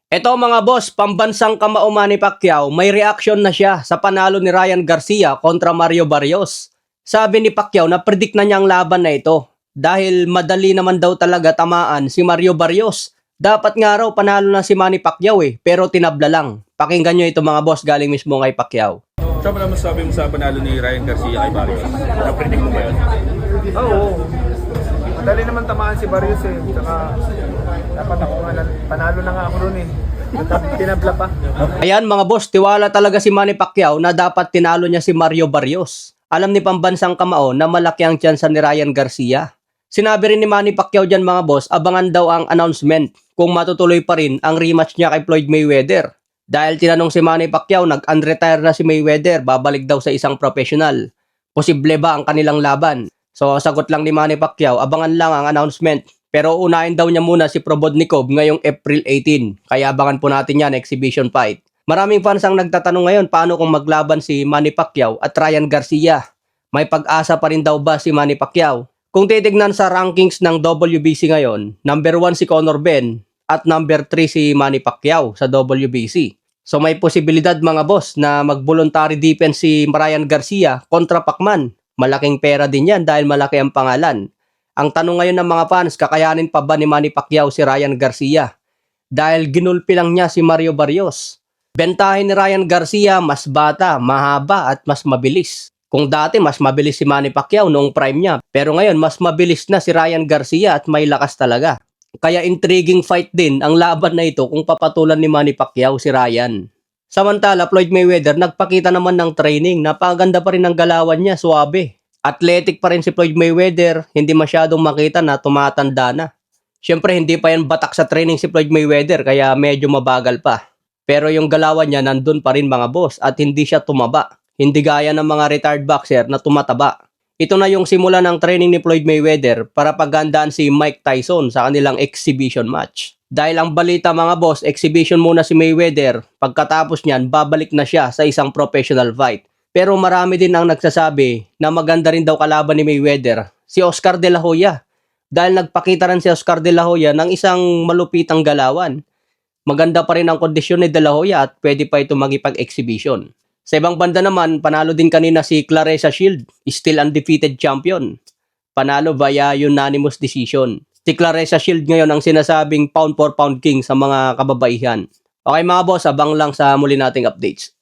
Eto mga boss, pambansang kamao Manny Pacquiao, may reaction na siya sa panalo ni Ryan Garcia kontra Mario Barrios. Sabi ni Pacquiao na predict na niya ang laban na ito dahil madali naman daw talaga tamaan si Mario Barrios. Dapat nga raw panalo na si Manny Pacquiao pero tinabla lang. Pakinggan nyo ito mga boss galing mismo kay Pacquiao. Siya pala masasabi mo sa panalo ni Ryan Garcia kay Barrios? Na-predict mo ba yun? Oo. Madali naman tamaan si Barrios Tsaka dapat ako nga panalo na nga ako ron Tinabla pa. Ayan mga boss, tiwala talaga si Manny Pacquiao na dapat tinalo niya si Mario Barrios. Alam ni pambansang kamao na malaki ang tsansa ni Ryan Garcia. Sinabi rin ni Manny Pacquiao dyan mga boss, abangan daw ang announcement kung matutuloy pa rin ang rematch niya kay Floyd Mayweather. Dahil tinanong si Manny Pacquiao, nag-unretire na si Mayweather, babalik daw sa isang professional. Posible ba ang kanilang laban? So sagot lang ni Manny Pacquiao, abangan lang ang announcement. Pero unahin daw niya muna si Probodnikov ngayong April 18. Kaya abangan po natin yan, exhibition fight. Maraming fans ang nagtatanong ngayon paano kung maglaban si Manny Pacquiao at Ryan Garcia. May pag-asa pa rin daw ba si Manny Pacquiao? Kung titignan sa rankings ng WBC ngayon, number 1 si Conor Benn at number 3 si Manny Pacquiao sa WBC. So may posibilidad mga boss na mag-voluntary defense si Ryan Garcia kontra Pacman. Malaking pera din yan dahil malaki ang pangalan. Ang tanong ngayon ng mga fans, kakayanin pa ba ni Manny Pacquiao si Ryan Garcia? Dahil ginulpi lang niya si Mario Barrios. Bentahin ni Ryan Garcia, mas bata, mahaba at mas mabilis. Kung dati mas mabilis si Manny Pacquiao noong prime niya, pero ngayon mas mabilis na si Ryan Garcia at may lakas talaga. Kaya intriguing fight din ang laban na ito kung papatulan ni Manny Pacquiao si Ryan. Samantala, Floyd Mayweather nagpakita naman ng training, napakaganda pa rin ang galawan niya, suabe. Athletic pa rin si Floyd Mayweather, hindi masyadong makita na tumatanda na. Siyempre hindi pa yan batak sa training si Floyd Mayweather kaya medyo mabagal pa. Pero yung galawan niya nandun pa rin mga boss at hindi siya tumaba. Hindi gaya ng mga retired boxer na tumataba. Ito na yung simula ng training ni Floyd Mayweather para paghandaan si Mike Tyson sa kanilang exhibition match. Dahil ang balita mga boss, exhibition muna si Mayweather. Pagkatapos niyan, babalik na siya sa isang professional fight. Pero marami din ang nagsasabi na maganda rin daw kalaban ni Mayweather, si Oscar De La Hoya. Dahil nagpakita rin si Oscar De La Hoya ng isang malupitang galawan. Maganda pa rin ang kondisyon ni De La Hoya at pwede pa ito magipag-exhibition. Sa ibang banda naman, panalo din kanina si Claressa Shield, still undefeated champion. Panalo via unanimous decision. Si Claressa Shield ngayon ang sinasabing pound for pound king sa mga kababaihan. Okay mga boss, abang lang sa muli nating updates.